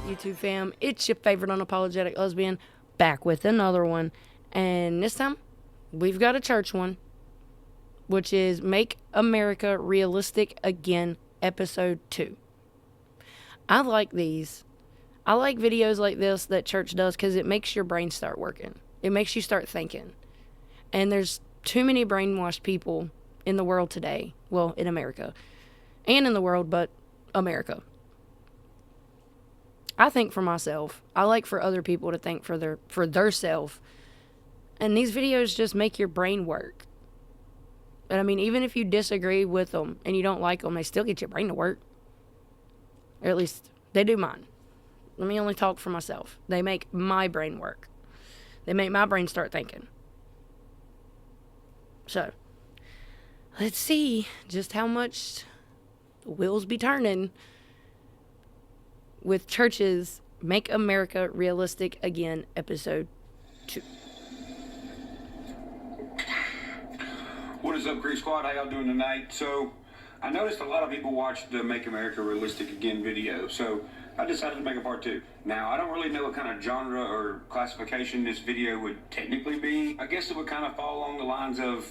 YouTube fam? It's your favorite unapologetic lesbian, back with another one. And this time, we've got a church one, which is Make America Realistic Again, Episode 2. I like these. I like videos like this that church does because it makes your brain start working. It makes you start thinking. And there's too many brainwashed people in the world today. Well, in America. And in the world, but America. I think for myself. I like for other people to think for their self. And these videos just make your brain work. And I mean, even if you disagree with them and you don't like them, they still get your brain to work. Or at least they do mine. Let me only talk for myself. They make my brain work. They make my brain start thinking. So, let's see just how much the wheels be turning with churches Make America Realistic Again, Episode 2. What is up, Creek Squad? How y'all doing tonight? So, I noticed a lot of people watched the Make America Realistic Again video, so I decided to make a part 2. Now, I don't really know what kind of genre or classification this video would technically be. I guess it would kind of fall along the lines of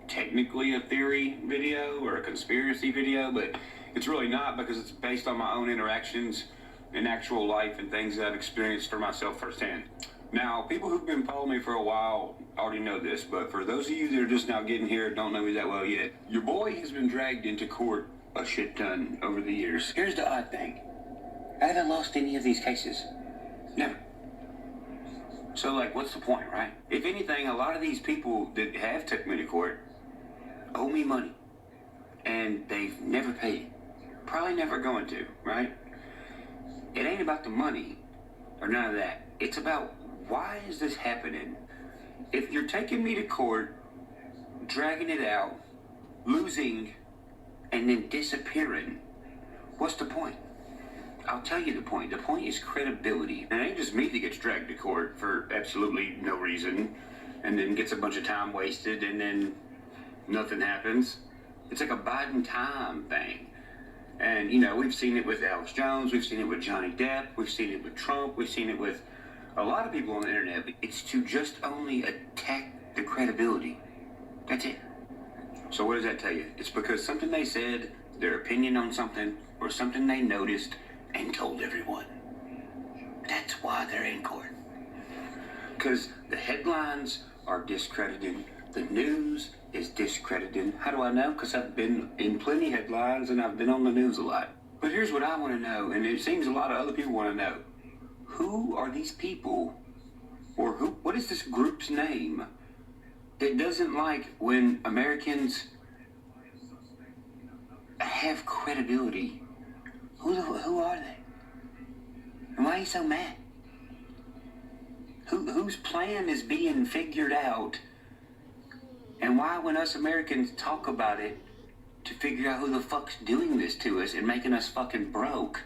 technically a theory video or a conspiracy video, but it's really not because it's based on my own interactions in actual life and things that I've experienced for myself firsthand. Now, people who've been following me for a while already know this, but for those of you that are just now getting here, don't know me that well yet, your boy has been dragged into court a shit ton over the years. Here's the odd thing. I haven't lost any of these cases. Never. So, like, what's the point, right? If anything, a lot of these people that have took me to court owe me money. And they've never paid. Probably never going to, right? It ain't about the money or none of that. It's about why is this happening? If you're taking me to court, dragging it out, losing, and then disappearing, what's the point? I'll tell you the point. The point is credibility. And it ain't just me that gets dragged to court for absolutely no reason and then gets a bunch of time wasted and then nothing happens. It's like a biding time thing. And, you know, we've seen it with Alex Jones. We've seen it with Johnny Depp. We've seen it with Trump. We've seen it with a lot of people on the internet. It's to just only attack the credibility. That's it. So what does that tell you? It's because something they said, their opinion on something, or something they noticed and told everyone. That's why they're in court. Because the headlines are discrediting. The news is discrediting. How do I know? Because I've been in plenty headlines and I've been on the news a lot. But here's what I want to know, and it seems a lot of other people want to know. Who are these people, or what is this group's name that doesn't like when Americans have credibility? Who are they? And why are you so mad? Whose plan is being figured out? And why, when us Americans talk about it to figure out who the fuck's doing this to us and making us fucking broke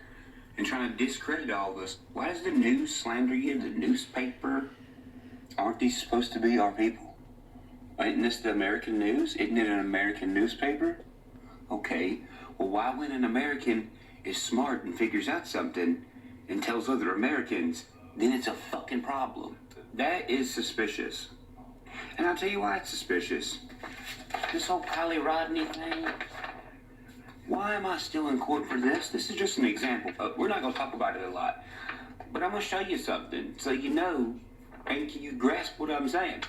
and trying to discredit all of us, why does the news slander you? The newspaper? Aren't these supposed to be our people? Isn't this the American news? Isn't it an American newspaper? Okay, well, why when an American is smart and figures out something and tells other Americans, then it's a fucking problem? That is suspicious. And I'll tell you why it's suspicious. This whole Kylie Rodney thing. Why am I still in court for this? This is just an example. We're not going to talk about it a lot. But I'm going to show you something so you know and you grasp what I'm saying.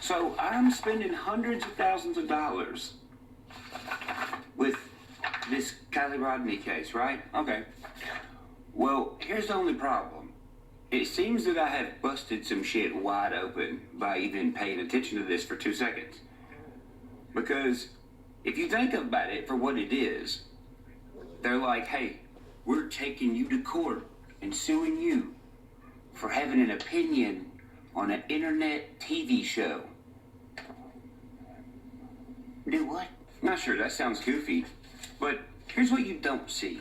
So I'm spending hundreds of thousands of dollars with this Kylie Rodney case, right? Okay. Well, here's the only problem. It seems that I have busted some shit wide open by even paying attention to this for 2 seconds. Because if you think about it for what it is, they're like, hey, we're taking you to court and suing you for having an opinion on an internet TV show. Do what? Not sure, that sounds goofy. But here's what you don't see.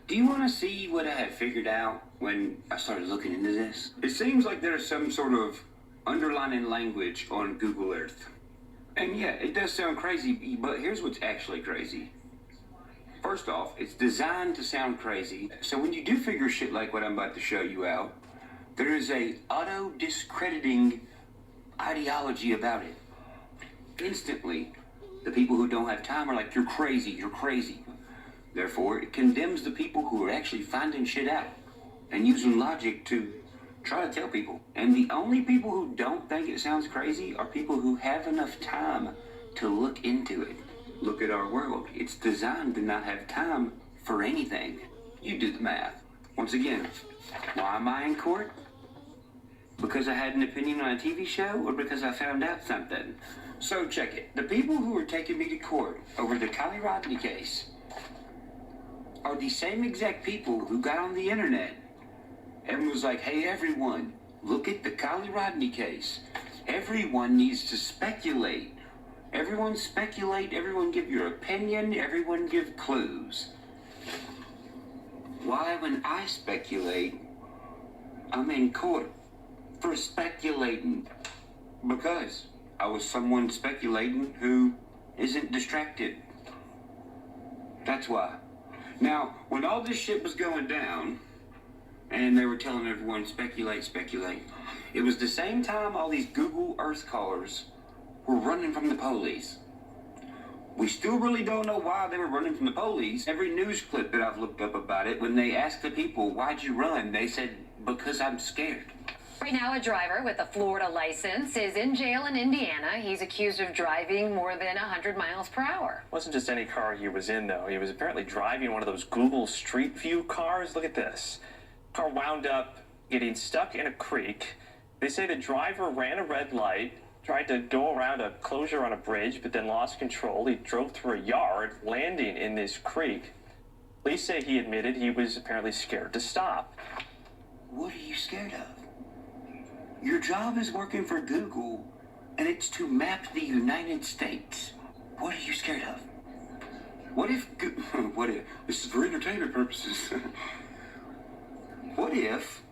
Do you want to see what I have figured out when I started looking into this? It seems like there's some sort of underlining language on Google Earth. And yeah, it does sound crazy, but here's what's actually crazy. First off, it's designed to sound crazy, so when you do figure shit like what I'm about to show you out, there is a auto-discrediting ideology about it. Instantly, the people who don't have time are like, you're crazy, you're crazy. Therefore, it condemns the people who are actually finding shit out and using logic to try to tell people. And the only people who don't think it sounds crazy are people who have enough time to look into it. Look at our world. It's designed to not have time for anything. You do the math. Once again, why am I in court? Because I had an opinion on a TV show, or because I found out something? So check it. The people who are taking me to court over the Kylie Rodney case are the same exact people who got on the internet and was like, hey everyone, look at the Kylie Rodney case. Everyone needs to speculate. Everyone speculate, everyone give your opinion, everyone give clues. Why, when I speculate, I'm in court for speculating? Because I was someone speculating who isn't distracted. That's why. Now, when all this shit was going down, and they were telling everyone, speculate, speculate, it was the same time all these Google Earth callers were running from the police. We still really don't know why they were running from the police. Every news clip that I've looked up about it, when they asked the people, why'd you run? They said, because I'm scared. Right now, a driver with a Florida license is in jail in Indiana. He's accused of driving more than 100 miles per hour. It wasn't just any car he was in, though. He was apparently driving one of those Google Street View cars. Look at this. Car wound up getting stuck in a creek. They say the driver ran a red light, tried to go around a closure on a bridge, but then lost control. He drove through a yard, landing in this creek. Police say he admitted he was apparently scared to stop. What are you scared of? Your job is working for Google, and it's to map the United States. What are you scared of? What if, this is for entertainment purposes. What if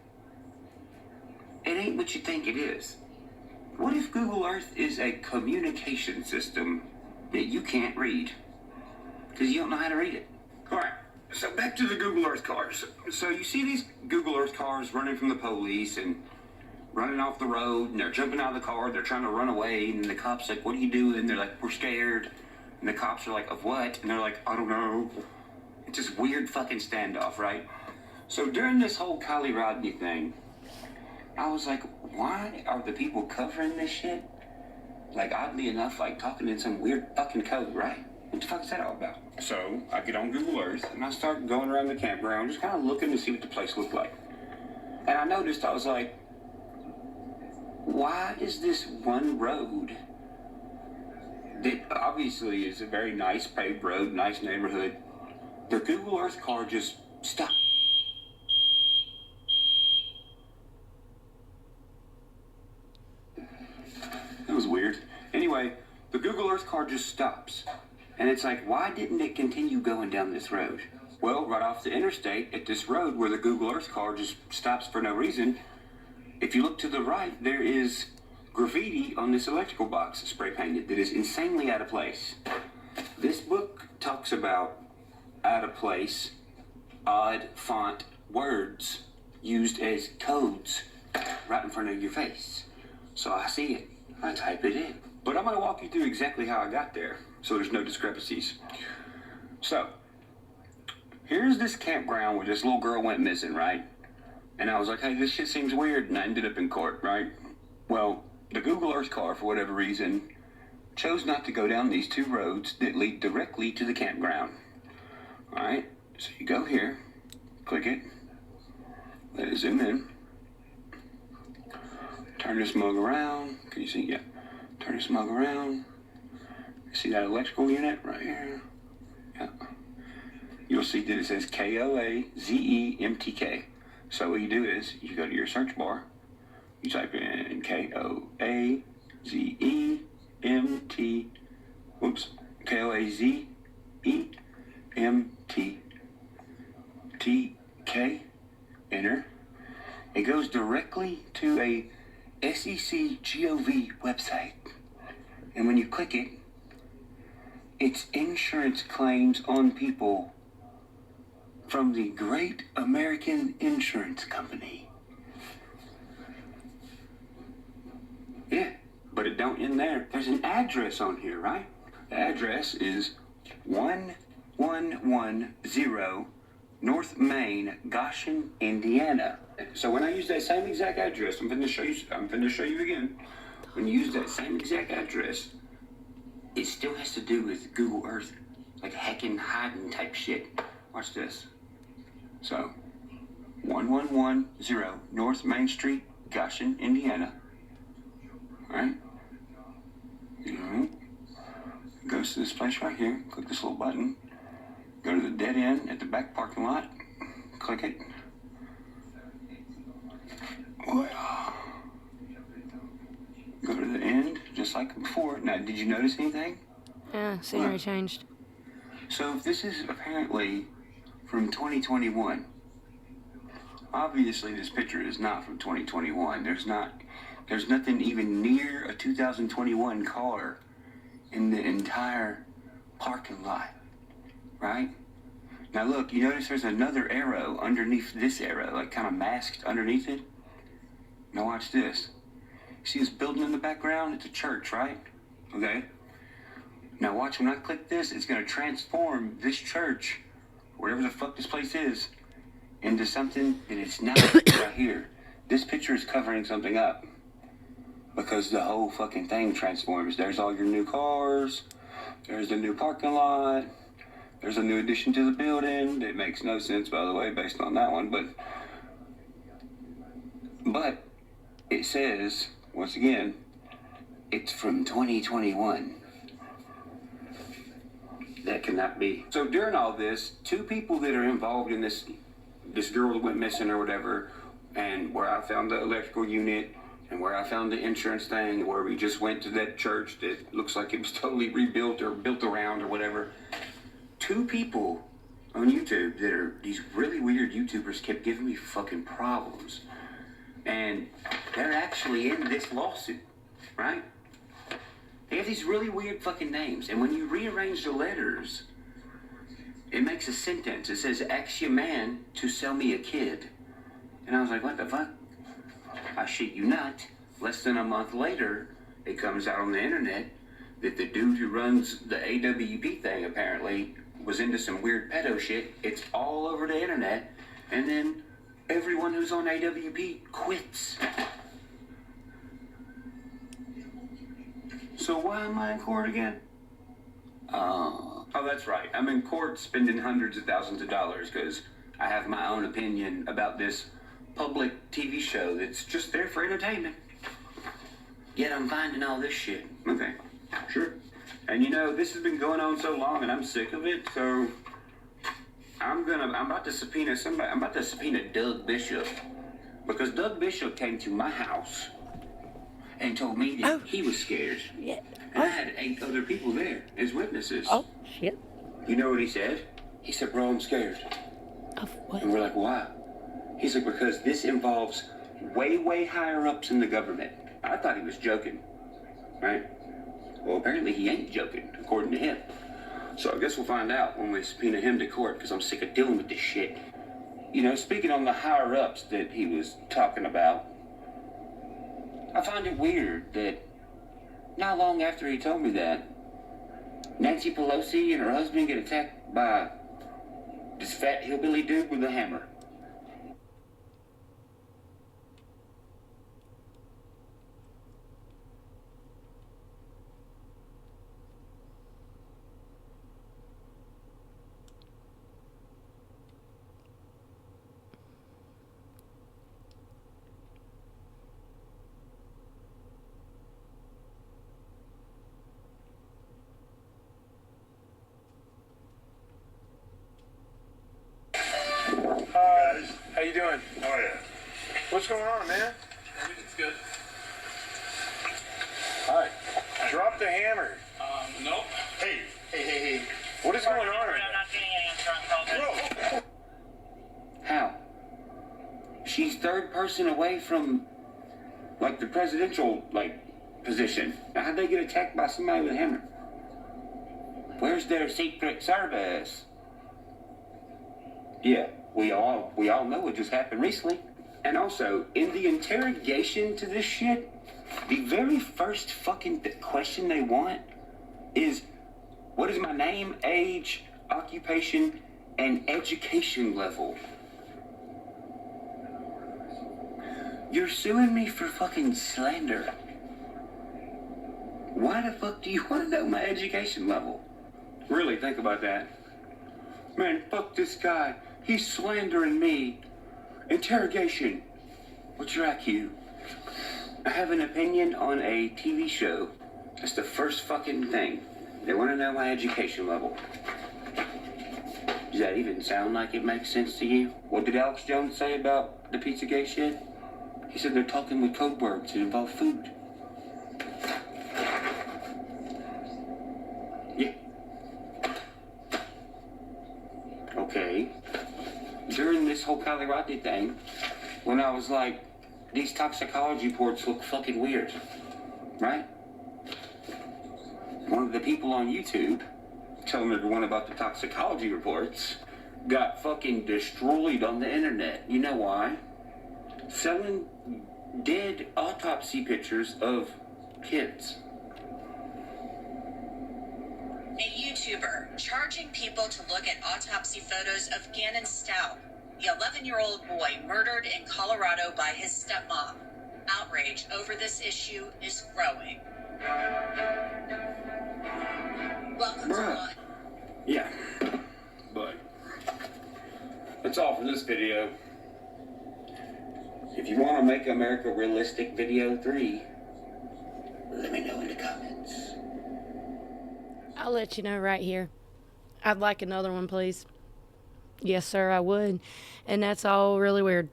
it ain't what you think it is? What if Google Earth is a communication system that you can't read? Because you don't know how to read it. All right, so back to the Google Earth cars. So you see these Google Earth cars running from the police and running off the road, and they're jumping out of the car, they're trying to run away, and the cop's like, what are you doing? They're like, we're scared. And the cops are like, of what? And they're like, I don't know. It's this weird fucking standoff, right? So during this whole Kylie Rodney thing, I was like, why are the people covering this shit? Like, oddly enough, like talking in some weird fucking code, right? What the fuck is that all about? So I get on Google Earth and I start going around the campground, just kind of looking to see what the place looked like. And I noticed, I was like, why is this one road that obviously is a very nice paved road, nice neighborhood, the Google Earth car just stopped? That was weird. Anyway, the Google Earth car just stops. And it's like, why didn't it continue going down this road? Well, right off the interstate, at this road where the Google Earth car just stops for no reason, if you look to the right, there is graffiti on this electrical box spray painted that is insanely out of place. This book talks about out of place, odd font words used as codes right in front of your face. So I see it, I type it in. But I'm gonna walk you through exactly how I got there, so there's no discrepancies. So, here's this campground where this little girl went missing, right? And I was like, hey, this shit seems weird, and I ended up in court, right? Well, the Google Earth car, for whatever reason, chose not to go down these two roads that lead directly to the campground. All right, so you go here, click it, let it zoom in, turn this mug around. Can you see? Yeah. Turn this mug around. You see that electrical unit right here? Yeah. You'll see that it says KOAZEMTK. So what you do is you go to your search bar, you type in KOAZEMTK, enter. It goes directly to a SEC GOV website. And when you click it, it's insurance claims on people from the Great American Insurance Company. Yeah, but it don't end there. There's an address on here, right? The address is 1110 North Main, Goshen, Indiana. So when I use that same exact address, I'm finna show you again. When you use that same exact address, it still has to do with Google Earth, like heckin' hiding type shit. Watch this. So, 1110 North Main Street, Goshen, Indiana. Alright? Goes to this place right here. Click this little button. Go to the dead end at the back parking lot. Click it. Go to the end, just like before. Now, did you notice anything? Yeah, scenery changed. So if this is apparently from 2021, obviously this picture is not from 2021. There's nothing even near a 2021 car in the entire parking lot, right? Now look, you notice there's another arrow underneath this arrow, like kind of masked underneath it? Now watch this. See this building in the background? It's a church, right? Okay. Now watch, when I click this, it's going to transform this church, whatever the fuck this place is, into something that it's not right here. This picture is covering something up because the whole fucking thing transforms. There's all your new cars. There's the new parking lot. There's a new addition to the building. It makes no sense, by the way, based on that one. But it says, once again, it's from 2021. That cannot be. So during all this, two people that are involved in this girl that went missing or whatever, and where I found the electrical unit, and where I found the insurance thing, where we just went to that church that looks like it was totally rebuilt or built around or whatever. Two people on YouTube that are these really weird YouTubers kept giving me fucking problems. And they're actually in this lawsuit, right? They have these really weird fucking names. And when you rearrange the letters, it makes a sentence. It says, ask your man to sell me a kid. And I was like, what the fuck? I shit you not. Less than a month later, it comes out on the internet that the dude who runs the AWP thing apparently was into some weird pedo shit. It's all over the internet. And then everyone who's on AWP quits. So why am I in court again? Oh, that's right. I'm in court spending hundreds of thousands of dollars because I have my own opinion about this public TV show that's just there for entertainment. Yet I'm finding all this shit. Okay, sure. And you know, this has been going on so long and I'm sick of it, so I'm about to subpoena somebody. I'm about to subpoena Doug Bishop because Doug Bishop came to my house and told me that he was scared. Yeah. And I had 8 other people there as witnesses. Oh, shit. You know what he said? He said, bro, I'm scared. Of what? And we're like, why? He's like, because this involves way, way higher ups in the government. I thought he was joking, right? Well, apparently he ain't joking, according to him. So I guess we'll find out when we subpoena him to court, because I'm sick of dealing with this shit. You know, speaking on the higher ups that he was talking about, I find it weird that not long after he told me that, Nancy Pelosi and her husband get attacked by this fat hillbilly dude with a hammer. How you doing? Oh, yeah. What's going on, man? Everything's good. Hi. Drop the hammer. Nope. Hey. What is going on? I'm not getting any insurance calls. How? She's third person away from, like, the presidential, like, position. Now, how'd they get attacked by somebody with a hammer? Where's their secret service? Yeah, we all know it just happened recently. And also, in the interrogation to this shit, the very first fucking question they want is, what is my name, age, occupation, and education level? You're suing me for fucking slander. Why the fuck do you want to know my education level? Really, think about that. Man, fuck this guy. He's slandering me. Interrogation. What's your IQ? I have an opinion on a TV show. That's the first fucking thing. They want to know my education level. Does that even sound like it makes sense to you? What did Alex Jones say about the Pizzagate shit? He said they're talking with code words that involve food. Yeah. Okay. During this whole Kylie Rodney thing, when I was like, these toxicology reports look fucking weird, right? One of the people on YouTube telling everyone about the toxicology reports got fucking destroyed on the internet. You know why? Selling dead autopsy pictures of kids. A YouTuber charging people to look at autopsy photos of Gannon Stout, the 11-year-old boy murdered in Colorado by his stepmom. Outrage over this issue is growing. Welcome to Law. Yeah, but that's all for this video. If you want to make America Realistic Video 3, let me know in the comments. I'll let you know right here. I'd like another one, please. Yes, sir, I would. And that's all really weird.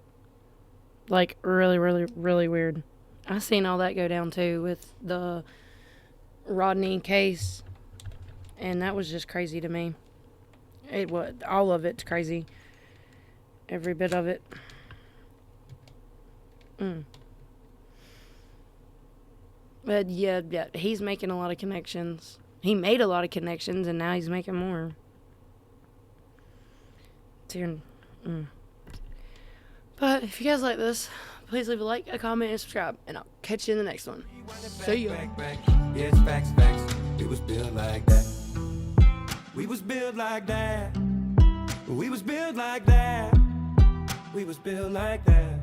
Like, really, really, really weird. I seen all that go down, too, with the Rodney case. And that was just crazy to me. It was, all of it's crazy. Every bit of it. But yeah, he's making a lot of connections. He made a lot of connections, and now he's making more. But if you guys like this, please leave a like, a comment, and subscribe. And I'll catch you in the next one. See ya. Yes, facts, facts. We was built like that. We was built like that. We was built like that. We was built like that.